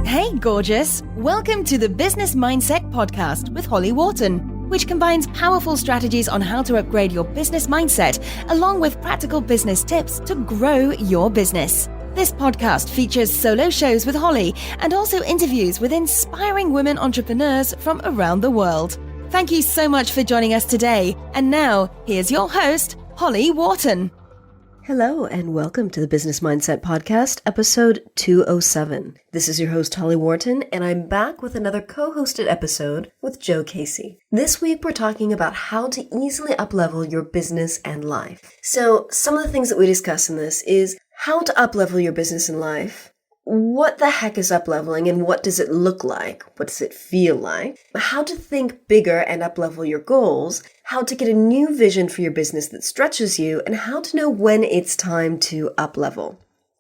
Hey, gorgeous! Welcome to the Business Mindset Podcast with Holly Wharton, which combines powerful strategies on how to upgrade your business mindset, along with practical business tips to grow your business. This podcast features solo shows with Holly and also interviews with inspiring women entrepreneurs from around the world. Thank you so much for joining us today. And now, here's your host, Holly Wharton. Hello and welcome to the Business Mindset Podcast, episode 207. This is your host, Holly Wharton, and I'm back with another co-hosted episode with Joe Casey. This week, we're talking about how to easily uplevel your business and life. So some of the things that we discuss in this is how to uplevel your business and life. What the heck is upleveling and what does it look like? What does it feel like? How to think bigger and uplevel your goals, how to get a new vision for your business that stretches you, and how to know when it's time to uplevel.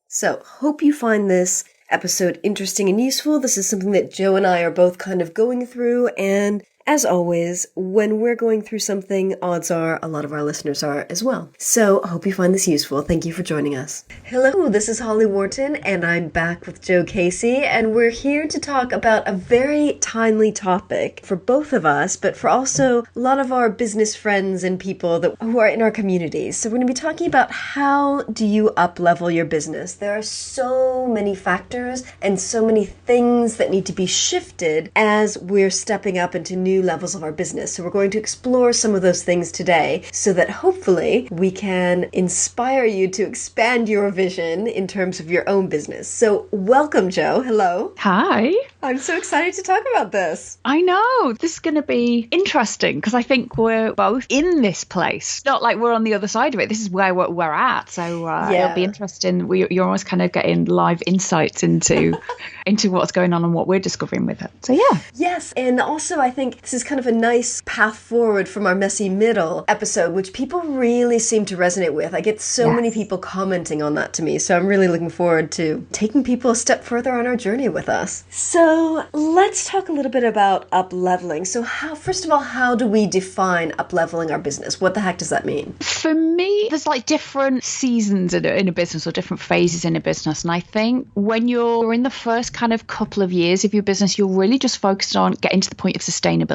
So, hope you find this episode interesting and useful. This is something that Joe and I are both kind of going through, and as always, when we're going through something, odds are a lot of our listeners are as well. So, I hope you find this useful. Thank you for joining us. Hello, this is Holly Wharton, and I'm back with Joe Casey, and we're here to talk about a very timely topic for both of us, but for also a lot of our business friends and people who are in our communities. So, we're going to be talking about how do you up-level your business. There are so many factors and so many things that need to be shifted as we're stepping up into new levels of our business. So we're going to explore some of those things today so that hopefully we can inspire you to expand your vision in terms of your own business. So welcome, Joe. Hello. Hi. I'm so excited to talk about this. I know. This is going to be interesting because I think we're both in this place. Not like we're on the other side of it. This is where we're at. So It'll be interesting. You're almost kind of getting live insights into what's going on and what we're discovering with it. So yeah. Yes. And also I think this is kind of a nice path forward from our messy middle episode, which people really seem to resonate with. I get so many people commenting on that to me. So I'm really looking forward to taking people a step further on our journey with us. So let's talk a little bit about up-leveling. So first of all, how do we define up-leveling our business? What the heck does that mean? For me, there's like different seasons in a business or different phases in a business. And I think when you're in the first kind of couple of years of your business, you're really just focused on getting to the point of sustainability.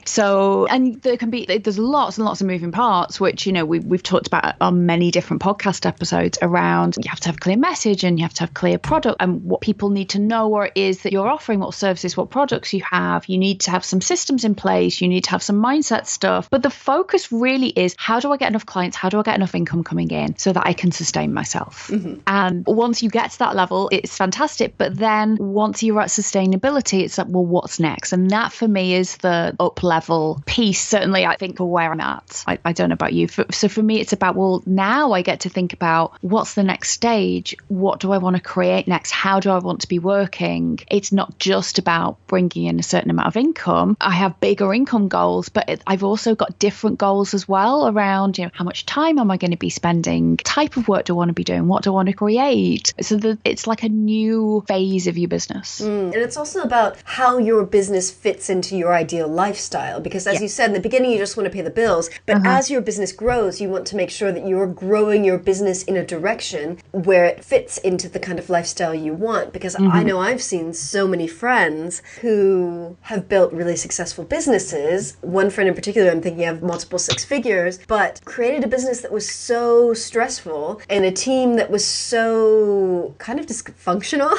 So, and there's lots and lots of moving parts, which, we've talked about on many different podcast episodes around you have to have a clear message and you have to have clear product and what people need to know what it is that you're offering, what services, what products you have. You need to have some systems in place. You need to have some mindset stuff. But the focus really is how do I get enough clients? How do I get enough income coming in so that I can sustain myself? Mm-hmm. And once you get to that level, it's fantastic. But then once you're at sustainability, it's like, well, what's next? And that for me is the up level piece, certainly I think, for where I'm at. I don't know about you. So for me, it's about, well, now I get to think about what's the next stage? What do I want to create next? How do I want to be working? It's not just about bringing in a certain amount of income. I have bigger income goals, but I've also got different goals as well around, how much time am I going to be spending? Type of work do I want to be doing? What do I want to create? So it's like a new phase of your business. And it's also about how your business fits into your ideal lifestyle, because as you said in the beginning, you just want to pay the bills, but as your business grows, you want to make sure that you're growing your business in a direction where it fits into the kind of lifestyle you want, because I know I've seen so many friends who have built really successful businesses. One friend in particular, I'm thinking of multiple six figures, but created a business that was so stressful and a team that was so kind of dysfunctional,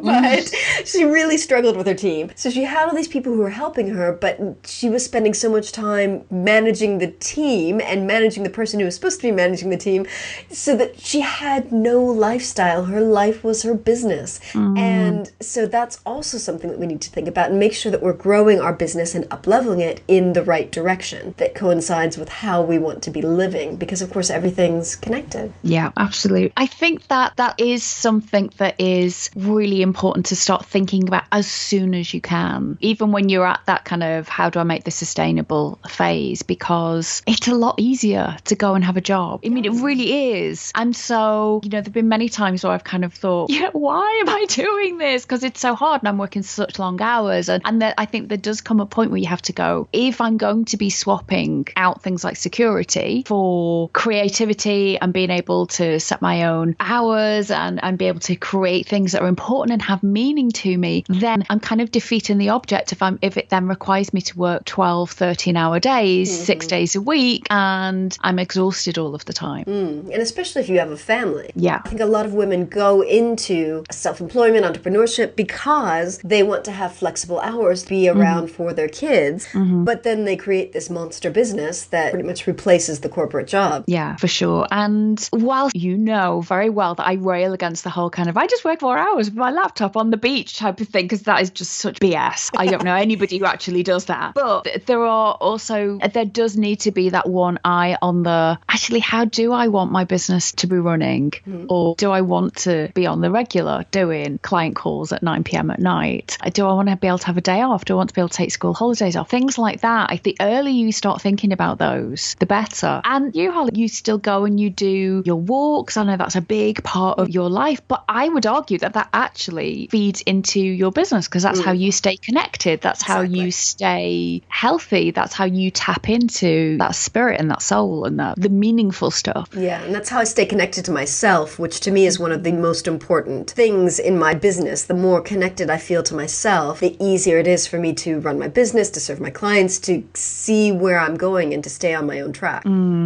but she really struggled with her team. So she had all these people who were helping her, but she was spending so much time managing the team and managing the person who was supposed to be managing the team, so that she had no lifestyle. Her life was her business. And so that's also something that we need to think about and make sure that we're growing our business and up-leveling it in the right direction that coincides with how we want to be living, because of course everything's connected. Yeah, absolutely. I think that is something that is really important to start thinking about as soon as you can, even when you're at that kind of how do I make this sustainable phase, because it's a lot easier to go and have a job. I mean, it really is. And so, there've been many times where I've kind of thought, why am I doing this? Because it's so hard. And I'm working such long hours. And I think there does come a point where you have to go, if I'm going to be swapping out things like security for creativity and being able to set my own hours and be able to create things that are important and have meaning to me, then I'm kind of defeating the object if it then requires me to work 12, 13-hour days, 6 days a week, and I'm exhausted all of the time. And especially if you have a family. Yeah. I think a lot of women go into self-employment, entrepreneurship, because they want to have flexible hours to be around for their kids, but then they create this monster business that pretty much replaces the corporate job. Yeah, for sure. And while you know very well that I rail against the whole kind of, I just work 4 hours with my laptop on the beach type of thing, because that is just such BS. I don't know anybody who actually does that. But there does need to be that one eye on actually, how do I want my business to be running? Or do I want to be on the regular doing client calls at 9 p.m. at night? Do I want to be able to have a day off? Do I want to be able to take school holidays off? Things like that. The earlier you start thinking about those, the better. And you, Holly, you still go and you do your walks. I know that's a big part of your life, but I would argue that actually feeds into your business, because that's how you stay connected. That's how you stay healthy. That's how you tap into that spirit and that soul and the meaningful stuff. Yeah, and that's how I stay connected to myself, which to me is one of the most important things in my business. The more connected I feel to myself, the easier it is for me to run my business, to serve my clients, to see where I'm going and to stay on my own track.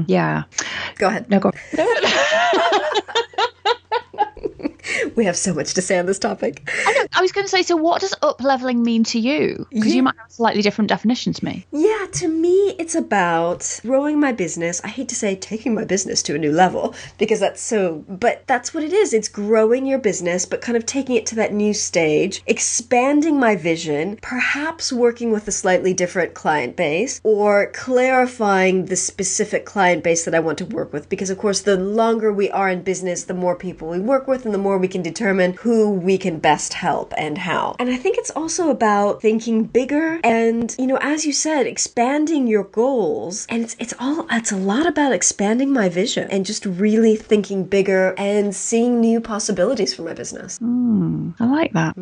Yeah. Go ahead. No, go. We have so much to say on this topic. I was going to say, so what does up-leveling mean to you? Because you might have a slightly different definition to me. Yeah, to me, it's about growing my business. I hate to say taking my business to a new level, because but that's what it is. It's growing your business, but kind of taking it to that new stage, expanding my vision, perhaps working with a slightly different client base, or clarifying the specific client base that I want to work with. Because, of course, the longer we are in business, the more people we work with, and the more we can determine who we can best help and how. And I think it's also about thinking bigger and, as you said, expanding your goals. And it's a lot about expanding my vision and just really thinking bigger and seeing new possibilities for my business. I like that.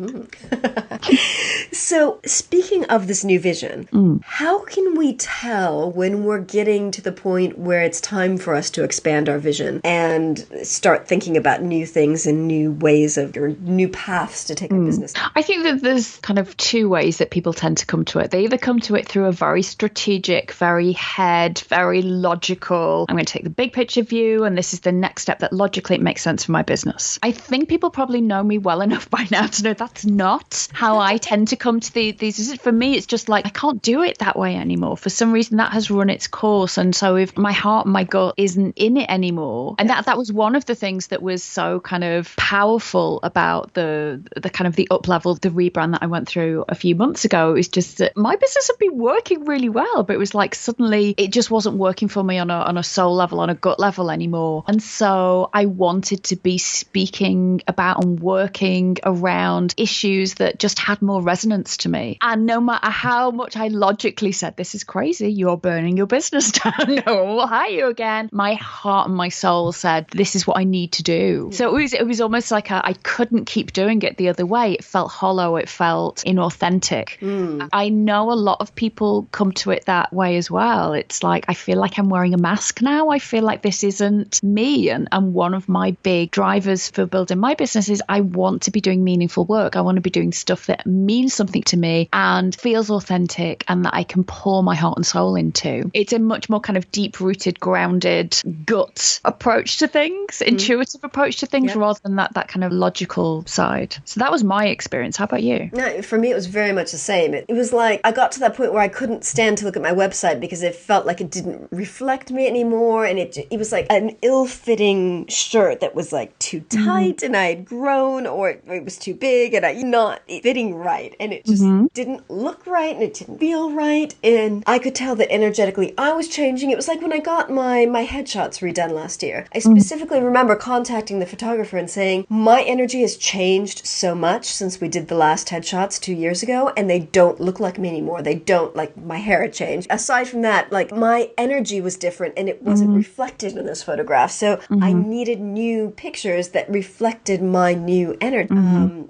So, speaking of this new vision, how can we tell when we're getting to the point where it's time for us to expand our vision and start thinking about new things and new ways or new paths to take our business? I think that there's kind of two ways that people tend to come to it. They either come to it through a very strategic, very very logical, I'm going to take the big picture view, and this is the next step that logically it makes sense for my business. I think people probably know me well enough by now to know that's not how I tend to come to these. For me, it's just like, I can't do it that way anymore. For some reason, that has run its course. And so if my heart and my gut isn't in it anymore, and that was one of the things that was so kind of powerful about the kind of the Uplevel, the rebrand that I went through a few months ago, is just that my business had been working really well, but it was like suddenly it just wasn't working for me on a soul level, on a gut level anymore. And so I wanted to be speaking about and working around issues that just had more resonance to me. And no matter how much I logically said, this is crazy, you're burning your business down, no one will hire you again, my heart and my soul said, this is what I need to do. So it was almost like I couldn't keep doing it the other way. It felt hollow. It felt inauthentic. I know a lot of people come to it that way as well. It's like, I feel like I'm wearing a mask now. I feel like this isn't me. And one of my big drivers for building my business is I want to be doing meaningful work. I want to be doing stuff that means something to me and feels authentic and that I can pour my heart and soul into. It's a much more kind of deep-rooted, grounded, gut approach to things, intuitive approach to things, rather than that kind of logical side. So that was my experience. How about you? No, for me, it was very much the same. It was like I got to that point where I couldn't stand to look at my website because it felt like it didn't reflect me anymore. And it was like an ill-fitting shirt that was like too tight and I had grown, or it was too big and not fitting right. And it just didn't look right and it didn't feel right. And I could tell that energetically I was changing. It was like when I got my headshots redone last year. I specifically remember contacting the photographer and saying, me, my energy has changed so much since we did the last headshots 2 years ago, and they don't look like me anymore. They don't, like, my hair had changed. Aside from that, like, my energy was different and it wasn't reflected in this photograph. So I needed new pictures that reflected my new energy.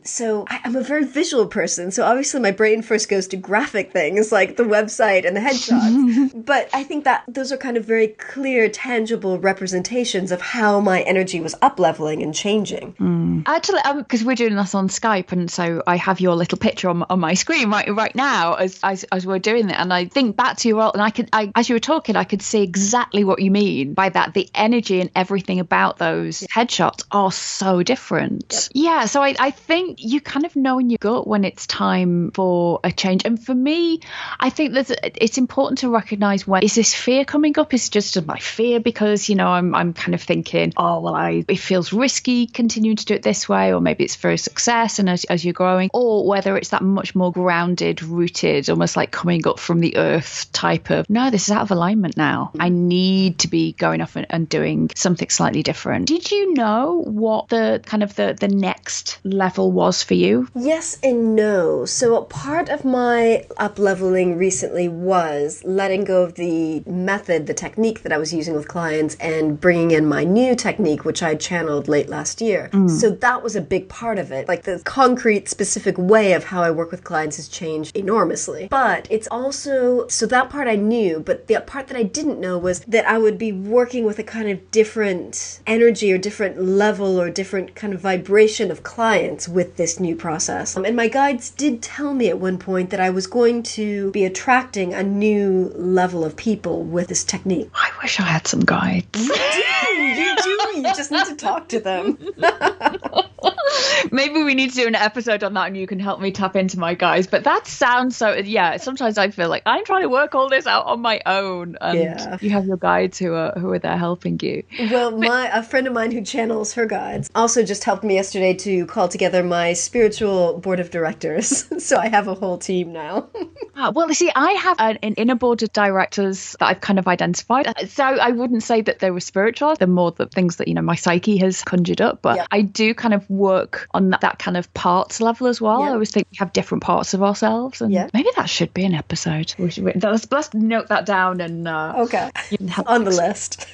So I'm a very visual person. So obviously my brain first goes to graphic things like the website and the headshots. But I think that those are kind of very clear, tangible representations of how my energy was up-leveling and changing. Actually, because we're doing this on Skype, and so I have your little picture on my screen right now as we're doing it, and I think back to your role, and as you were talking, I could see exactly what you mean by that. The energy and everything about those headshots are so different. Yep. Yeah, so I think you kind of know in your gut when it's time for a change. And for me, I think it's important to recognize, when is this fear coming up? Is it just my fear because, you know, I'm kind of thinking, oh, well, it feels risky continuing to do it this way, or maybe it's for a success and as you're growing, or whether it's that much more grounded, rooted, almost like coming up from the earth type of, no, this is out of alignment now. I need to be going off and doing something slightly different. Did you know what the kind of the next level was for you? Yes and no. So part of my up-leveling recently was letting go of the method, the technique that I was using with clients, and bringing in my new technique, which I channeled late last year. So that was a big part of it. Like, the concrete, specific way of how I work with clients has changed enormously. But it's also, so that part I knew, but the part that I didn't know was that I would be working with a kind of different energy or different level or different kind of vibration of clients with this new process. And my guides did tell me at one point that I was going to be attracting a new level of people with this technique. I wish I had some guides. You do. You just need to talk to them. Maybe we need to do an episode on that and you can help me tap into my guys. But that sounds so, yeah, sometimes I feel like I'm trying to work all this out on my own. And you have your guides who are there helping you. Well, a friend of mine who channels her guides also just helped me yesterday to call together my spiritual board of directors. So I have a whole team now. Well, see, I have an inner board of directors that I've kind of identified. So I wouldn't say that they were spiritual. They're more the things that, you know, my psyche has conjured up. But I do kind of work on that kind of parts level as well. I always think we have different parts of ourselves. And maybe that should be an episode. Let's note that down. And okay, on the list.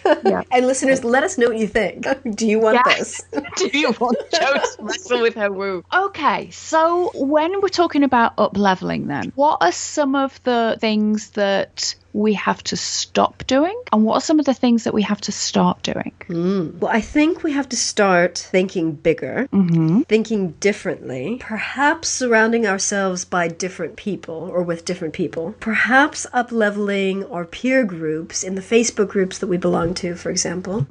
And listeners, let us know what you think. Do you want this? Do you want Jo to wrestle with her woo? Okay, so when we're talking about up-leveling then, what are some of the things that we have to stop doing, and what are some of the things that we have to start doing? Well, I think we have to start thinking bigger, thinking differently, perhaps surrounding ourselves by different people or with different people, perhaps up-leveling our peer groups in the Facebook groups that we belong to, for example.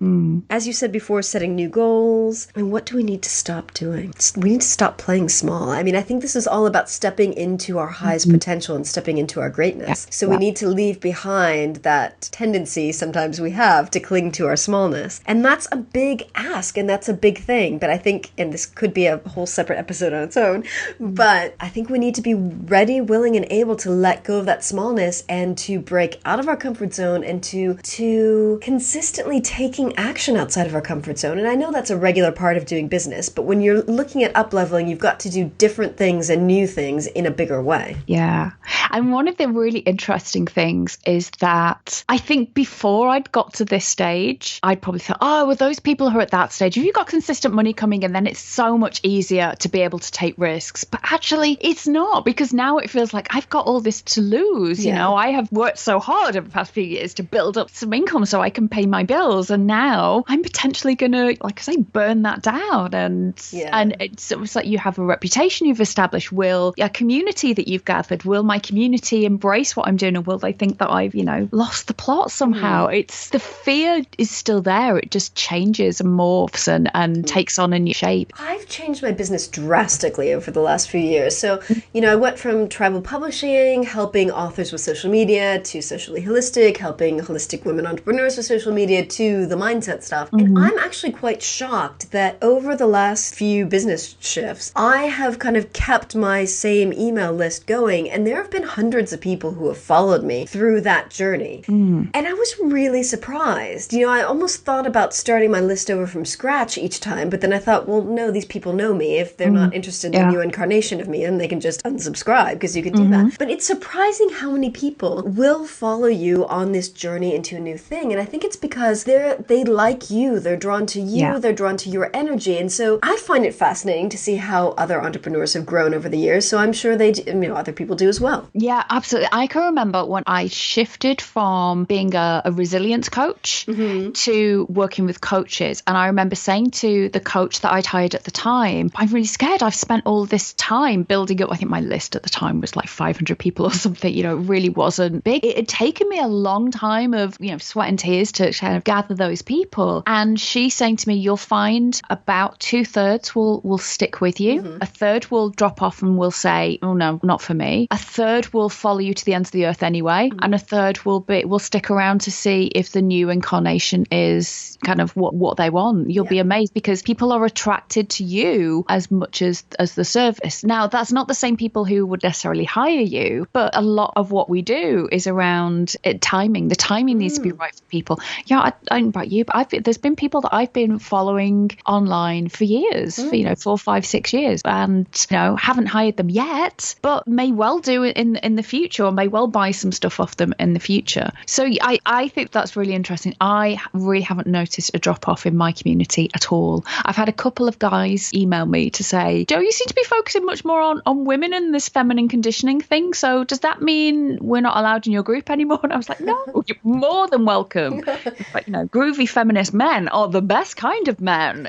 As you said before, setting new goals. And what do we need to stop doing? We need to stop playing small. I mean, I think this is all about stepping into our highest potential and stepping into our greatness. So we need to leave behind that tendency sometimes we have to cling to our smallness. And that's a big ask, and that's a big thing. But I think, and this could be a whole separate episode on its own, but I think we need to be ready, willing, and able to let go of that smallness and to break out of our comfort zone and to consistently taking action outside of our comfort zone. And I know that's a regular part of doing business, but when you're looking at up-leveling, you've got to do different things and new things in a bigger way. Yeah. And one of the really interesting things is that I think before I'd got to this stage, I'd probably thought, oh, well, those people who are at that stage, if you've got consistent money coming in, then it's so much easier to be able to take risks. But actually, it's not, because now it feels like I've got all this to lose. You know, I have worked so hard over the past few years to build up some income so I can pay my bills. And now I'm potentially going to, like I say, burn that down. And it's like you have a reputation you've established. Will a community that you've gathered, will my community embrace what I'm doing, or will they think that I've, you know, lost the plot somehow? It's the fear is still there. It just changes and morphs and takes on a new shape. I've changed my business drastically over the last few years. So, you know, I went from tribal publishing, helping authors with social media, to socially holistic, helping holistic women entrepreneurs with social media, to the mindset stuff. And I'm actually quite shocked that over the last few business shifts, I have kind of kept my same email list going. And there have been hundreds of people who have followed me through that journey. And I was really surprised. You know, I almost thought about starting my list over from scratch each time, but then I thought, well, no, these people know me. If they're not interested in a new incarnation of me, then they can just unsubscribe, because you can do that. But it's surprising how many people will follow you on this journey into a new thing. And I think it's because they like you, they're drawn to you, they're drawn to your energy. And so I find it fascinating to see how other entrepreneurs have grown over the years. So I'm sure other people do as well. Yeah, absolutely. I can remember when I shifted from being a resilience coach to working with coaches. And I remember saying to the coach that I'd hired at the time, I'm really scared. I've spent all this time building up. I think my list at the time was like 500 people or something. You know, it really wasn't big. It had taken me a long time of, sweat and tears to kind of gather those people. And she's saying to me, you'll find about 2/3 will stick with you. A third will drop off and will say, oh no, not for me. A third will follow you to the ends of the earth anyway. And a third will stick around to see if the new incarnation is kind of what they want. You'll be amazed, because people are attracted to you as much as the service. Now, that's not the same people who would necessarily hire you, but a lot of what we do is around timing. The timing needs to be right for people. Yeah, I don't know about you, but there's been people that I've been following online for years, for 4, 5, 6 years, and haven't hired them yet, but may well do it in the future, or may well buy some stuff off them in the future. So I think that's really interesting. I really haven't noticed a drop off in my community at all. I've had a couple of guys email me to say, Joe, you seem to be focusing much more on women and this feminine conditioning thing. So does that mean we're not allowed in your group anymore? And I was like, no, you're more than welcome. But, groovy feminist men are the best kind of men.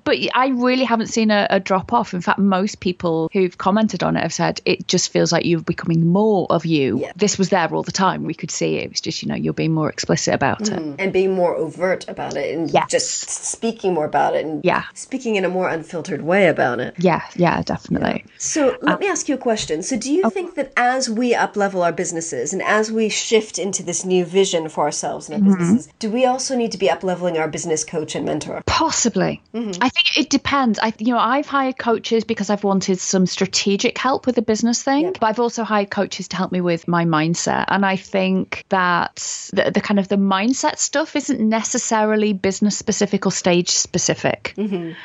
But I really haven't seen a drop off. In fact, most people who've commented on it have said it just feels like you're becoming more of you. Yeah. This was there all the time. We could see it. It was just, you're being more explicit about it. And being more overt about it, and just speaking more about it, and speaking in a more unfiltered way about it. Yeah, definitely. Yeah. So let me ask you a question. So do you think that as we up-level our businesses and as we shift into this new vision for ourselves and our businesses, do we also need to be up-leveling our business coach and mentor? Possibly. I think it depends. I've hired coaches because I've wanted some strategic help with the business thing, but I've also hired coaches to help me with my mindset. And I think that the kind of the mindset stuff isn't necessarily business specific or stage specific.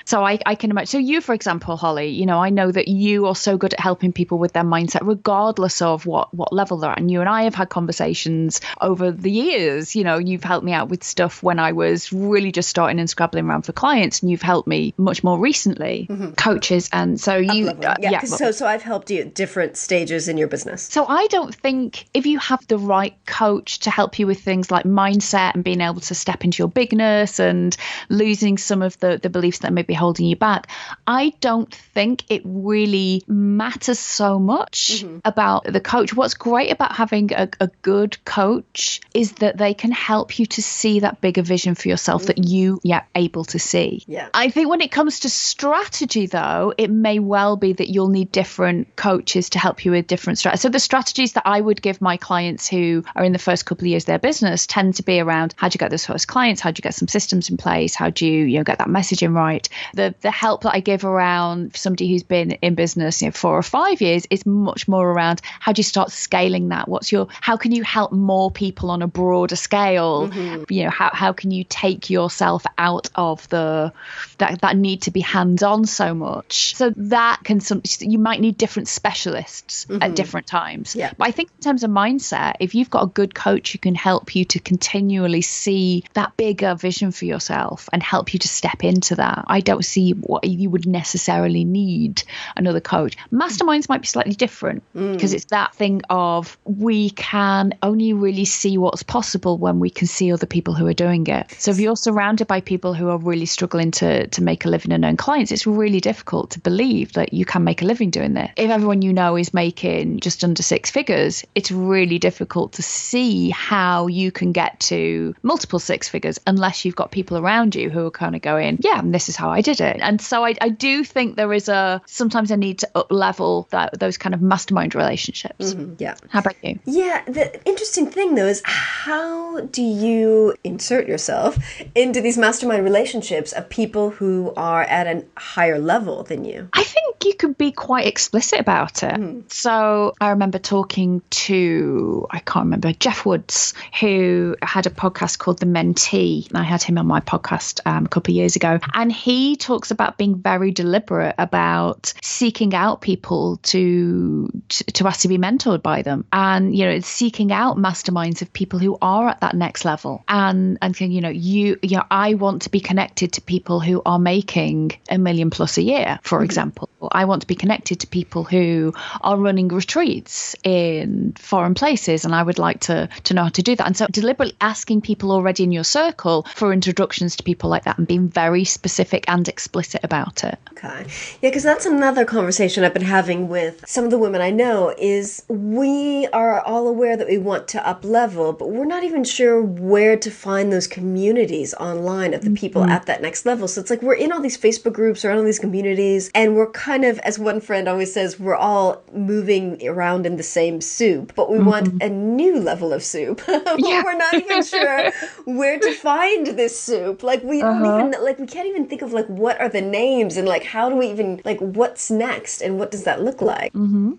So I can imagine. So you, for example, Holly, I know that you are so good at helping people with their mindset, regardless of what level they're at. And you and I have had conversations over the years. You've helped me out with stuff when I was really just starting and scrabbling around for clients, and you've helped me much more recently, coaches. And so you, so I've helped you at different stages in your business. So I don't think if you have the right coach to help you with things like mindset and being able to step into your bigness and losing some of the beliefs that may be holding you back, I don't think it really matters so much about the coach. What's great about having a good coach is that they can help you to see that bigger vision for yourself that you able to see. I think when it comes to strategy, though, it may well be that you'll need different coaches to help you with different strategies. So the strategies that I would give my clients who are in the first couple of years of their business tend to be around how do you get those first clients, how do you get some systems in place, how do you get that messaging right. The help that I give around somebody who's been in business 4 or 5 years is much more around how do you start scaling that? How can you help more people on a broader scale? How can you take yourself out of that need to be hands-on so much? So that you might need different specialists at different times. But I think in terms of mindset, if you've got a good coach who can help you to continually see that bigger vision for yourself and help you to step into that, I don't see what you would necessarily need another coach. Masterminds might be slightly different because it's that thing of we can only really see what's possible when we can see other people who are doing it. So if you're surrounded by people who are really struggling to make a living and earn clients, it's really difficult to believe that you can make a living doing this. If everyone you know is making just under 6 figures, it's really difficult to see how you can get to multiple 6 figures unless you've got people around you who are kind of going, this is how I did it. And so I do think there is sometimes a need to up level those kind of mastermind relationships. How about you? The interesting thing though is how do you insert yourself into these mastermind relationships of people who are at a higher level than you? I think you could be quite explicit about it. So I remember talking to, I can't remember, Jeff Woods, who had a podcast called The Mentee. I had him on my podcast a couple of years ago. And he talks about being very deliberate about seeking out people to ask to be mentored by them. And, you know, seeking out masterminds of people who are at that next level. And saying, I want to be connected to people who are making $1 million plus a year, for example. I want to be connected to people who are running retreats in foreign places, and I would like to know how to do that. And so deliberately asking people already in your circle for introductions to people like that and being very specific and explicit about it. Okay. Yeah, because that's another conversation I've been having with some of the women I know is we are all aware that we want to up level, but we're not even sure where to find those communities online of the people at that next level. So it's like we're in all these Facebook groups or in all these communities, and we're kind of, as one friend always says, we're all moving around in the same soup, but we want a new level of soup. We're not even sure where to find this soup. Like we don't even, like we can't even think of like what are the names and like how do we even, like what's next and what does that look like?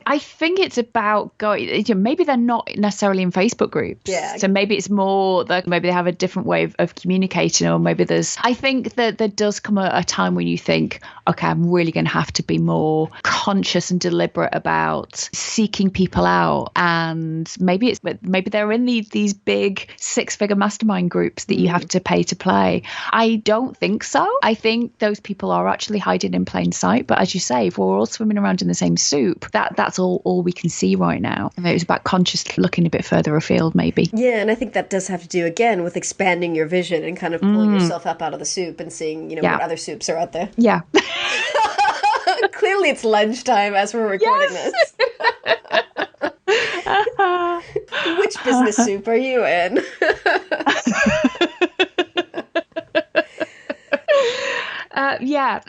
I think it's about going, maybe they're not necessarily in Facebook groups. Yeah. So maybe it's more that maybe they have a different way of communicating, or maybe I think that there does come a time when you think, okay, I'm really going to have to be more conscious and deliberate about seeking people out. And maybe they're in these big 6-figure mastermind groups that you have to pay to play. I don't think so. I think those people are actually hiding in plain sight. But as you say, if we're all swimming around in the same soup, that's all we can see right now. And it's about consciously looking a bit further afield, maybe. Yeah, and I think that does have to do, again, with expanding your vision and kind of pulling yourself up out of the soup and seeing, what other soups are out there. Yeah. Clearly it's lunchtime as we're recording this. Which business soup are you in? Yeah.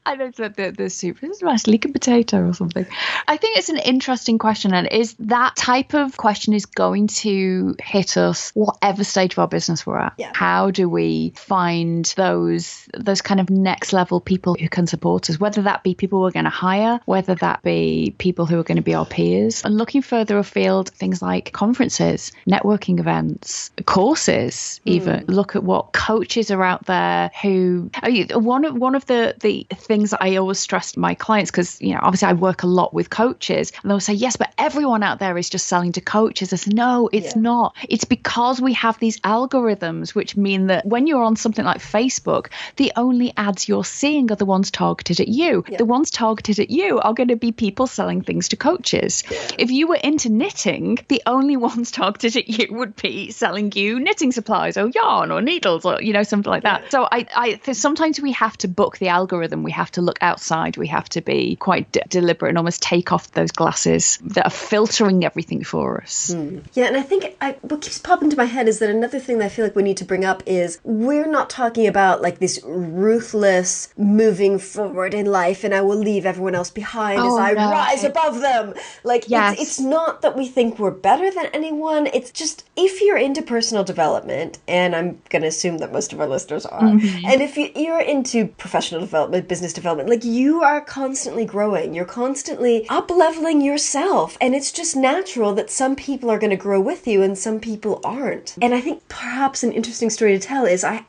I know that the soup is nice, leek and potato or something. I think it's an interesting question, and is that type of question is going to hit us whatever stage of our business we're at. Yeah. How do we find those kind of next level people who can support us, whether that be people we're going to hire, whether that be people who are going to be our peers, and looking further afield, things like conferences, networking events, courses, even look at what coaches are out there who one of the things that I always stress to my clients, because obviously I work a lot with coaches, and they'll say, yes, but everyone out there is just selling to coaches. I say, no, it's not. It's because we have these algorithms which mean that when you're on something like Facebook, the only ads you're seeing are the ones targeted at you. The ones targeted at you are going to be people selling things to coaches. If you were into knitting, the only ones targeted at you would be selling you knitting supplies or yarn or needles or something like that. So I sometimes we have to book the algorithm. We have to look outside. We have to be quite deliberate and almost take off those glasses that are filtering everything for us. Yeah, and I think what keeps popping into my head is that another thing that I feel like we need to bring up is we're not talking about like this ruthless moving forward in life and I will leave everyone else behind as I rise above them. Like, it's not that we think we're better than anyone. It's just if you're into personal development, and I'm going to assume that most of our listeners are, and if you're into professional development, business development, like you are constantly growing. You're constantly up-leveling yourself. And it's just natural that some people are going to grow with you and some people aren't. And I think perhaps an interesting story to tell is I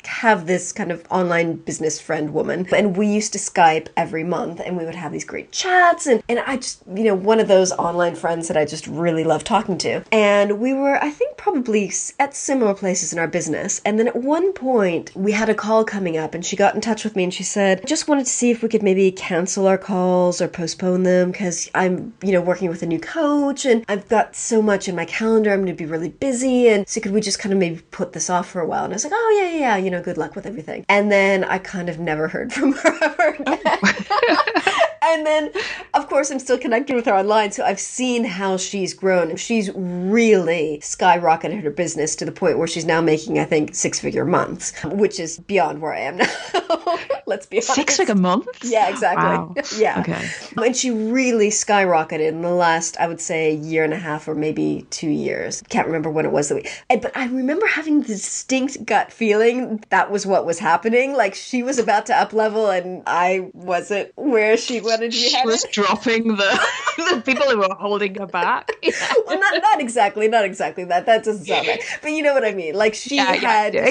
have this kind of online business friend woman, and we used to Skype every month and we would have these great chats. And I just, one of those online friends that I just really love talking to. And we were, I think, probably at similar places in our business. And then at one point we had a call coming up and she got in touch with me and she said, I just wanted to see if we could maybe cancel our calls or postpone them because I'm, working with a new coach and I've got so much in my calendar. I'm going to be really busy. And so could we just kind of maybe put this off for a while? And I was like, oh, yeah, good luck with everything. And then I kind of never heard from her again. And then, of course, I'm still connected with her online, so I've seen how she's grown. She's really skyrocketed her business to the point where she's now making, I think, 6-figure months, which is beyond where I am now. Let's be honest. 6-figure months? Yeah, exactly. Wow. Yeah. Okay. And she really skyrocketed in the last, I would say, year and a half or maybe 2 years. Can't remember when it was. But I remember having the distinct gut feeling that was what was happening. Like she was about to up level and I wasn't where she wanted to be headed. She was dropping the people who were holding her back. Yeah. Well, not exactly that. That doesn't sound right. But you know what I mean. Like she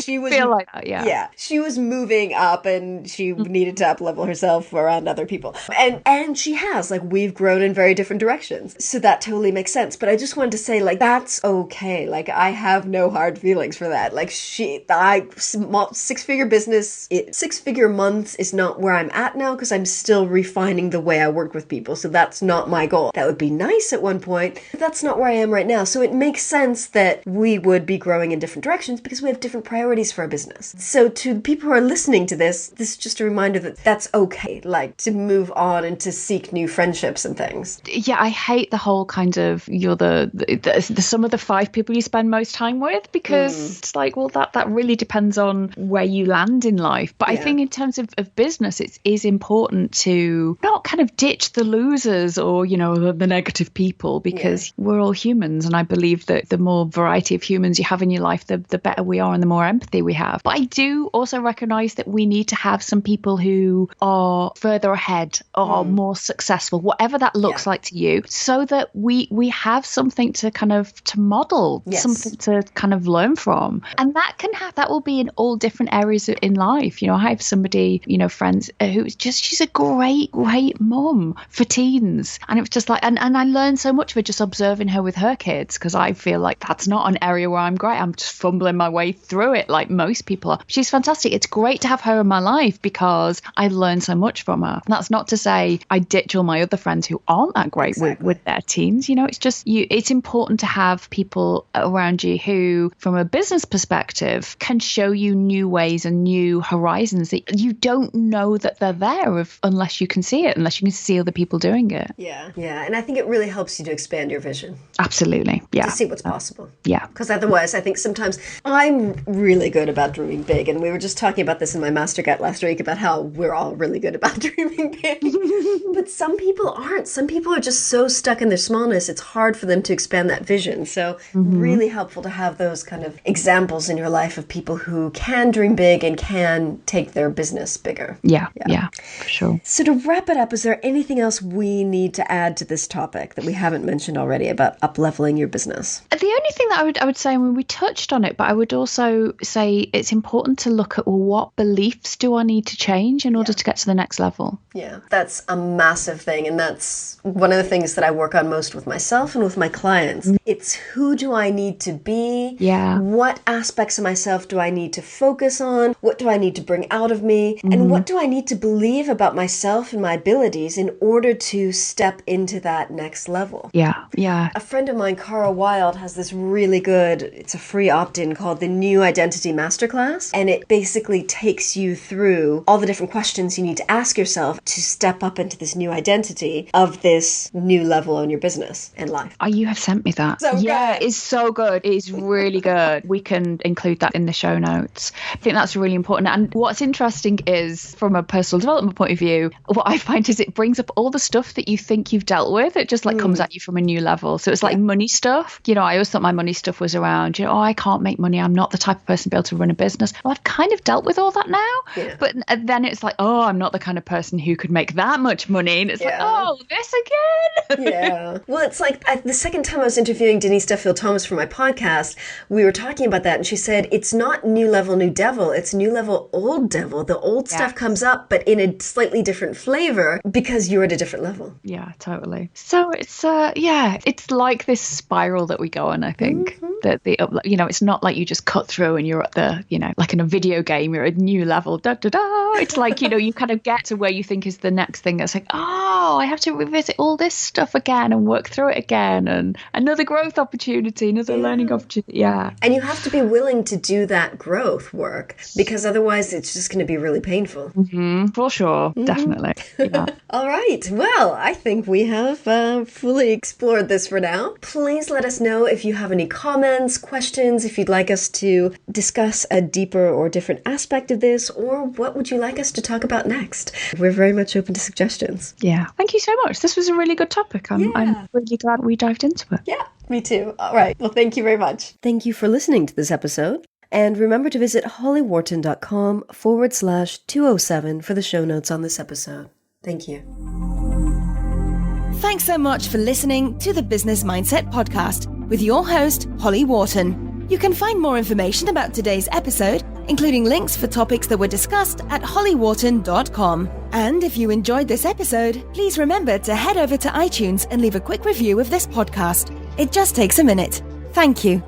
she was feel like that, yeah. She was moving up and she needed to up level herself around other people. And she has, like, we've grown in very different directions. So that totally makes sense. But I just wanted to say, like, that's okay. Like, I have no hard feelings for that. Like, six-figure business, 6-figure months is not where I'm at now because I'm still refining the way I work with people. So that's not my goal. That would be nice at one point, but that's not where I am right now. So it makes sense that we would be growing in different directions because we have different priorities for our business. So to the people who are listening to this is just a reminder that that's okay, like to move on and to seek new friendships and things. Yeah, I hate the whole kind of you're the sum of the 5 people you spend most time with because it's like, well, that really depends on where you land in life. But I think in terms of business, it is important to not kind of ditch the losers or, you know, the negative people because we're all humans. And I believe that the more variety of humans you have in your life, the better we are and the more empathy we have. But I do also recognize that we need to have some people who are further ahead or more successful, whatever that looks like to you, so that we have something to kind of to model, something to kind of learn from. And that will be in all different areas in life. You know, I have somebody, you know, friends who's just, she's a great mom for teens. And it was just like, and I learned so much for just observing her with her kids, because I feel like that's not an area where I'm great. I'm just fumbling my way through it like most people are. She's fantastic. It's great to have her in my life because I learned so much from her. And that's not to say I ditch all my other friends who aren't that great with their teens. You know, it's just it's important to have people around you who, from a business perspective, can show you new ways and new horizons that you don't know that they're there unless you can see it, unless you can see other people doing it. Yeah. And I think it really helps you to expand your vision. Absolutely. Yeah. To see what's possible. Yeah. Because otherwise, I think sometimes I'm really good about dreaming big. And we were just talking about this in my Master Gut last week about how we're all really good about dreaming big. But some people aren't. Some people are just so stuck in their smallness, it's hard for them to expand that vision. So really helpful to have those kind of examples in your life of people who can dream big and can take their business bigger. Yeah, for sure. So to wrap it up, is there anything else we need to add to this topic that we haven't mentioned already about up-leveling your business? The only thing that I would say, I mean, we touched on it, but I would also say it's important to look at, well, what beliefs do I need to change in order to get to the next level? Yeah, that's a massive thing. And that's one of the things that I work on most with myself and with my clients. It's who do I need to be? Yeah. What aspects of myself do I need to focus on? What do I need to bring out of me? And what do I need to believe about myself and my abilities in order to step into that next level? Yeah. A friend of mine, Cara Wilde, has this really good, it's a free opt-in called the New Identity Masterclass. And it basically takes you through all the different questions you need to ask yourself to step up into this new identity of this new level in your business and life. Oh, you have sent me that. So yeah, good. it's so good. It's really good. We can include that in the show notes. I think that's really important. And what's interesting is, from a personal development point of view, what I find is it brings up all the stuff that you think you've dealt with. It just like comes at you from a new level. So it's like money stuff. You know, I always thought my money stuff was around, you know, I can't make money. I'm not the type of person to be able to run a business. Well, I've kind of dealt with all that now. Yeah. But then it's like, oh, I'm not the kind of person who could make that much money. And it's like, oh, this again. Yeah. Well, it's like the second time I was interviewing Denise Duffield-Thomas for my podcast, we were talking about that. And she said, it's not new level, new devil. It's new level, old devil. The old stuff comes up, but in a slightly different flavor because you're at a different level. Yeah, totally. So it's, it's like this spiral that we go on, I think. That you know, it's not like you just cut through and you're at the, you know, like in a video game, you're at a new level. Da, da, da. It's like, you know, you kind of get to where you think is the next thing. That's like, oh, I have to revisit all this stuff again and work through it again. And another growth opportunity, another learning opportunity. Yeah. And you have to be willing to do that growth work because otherwise it's just going to be really painful. For sure. Definitely. Yeah. All right. Well, I think we have fully explored this for now. Please let us know if you have any comments, comments, questions, if you'd like us to discuss a deeper or different aspect of this, or what would you like us to talk about next? We're very much open to suggestions. Yeah. Thank you so much. This was a really good topic. I'm really glad we dived into it. Yeah, me too. All right. Well, thank you very much. Thank you for listening to this episode. And remember to visit hollywharton.com/207 for the show notes on this episode. Thank you. Thanks so much for listening to the Business Mindset Podcast with your host, Holly Wharton. You can find more information about today's episode, including links for topics that were discussed at hollywharton.com. And if you enjoyed this episode, please remember to head over to iTunes and leave a quick review of this podcast. It just takes a minute. Thank you.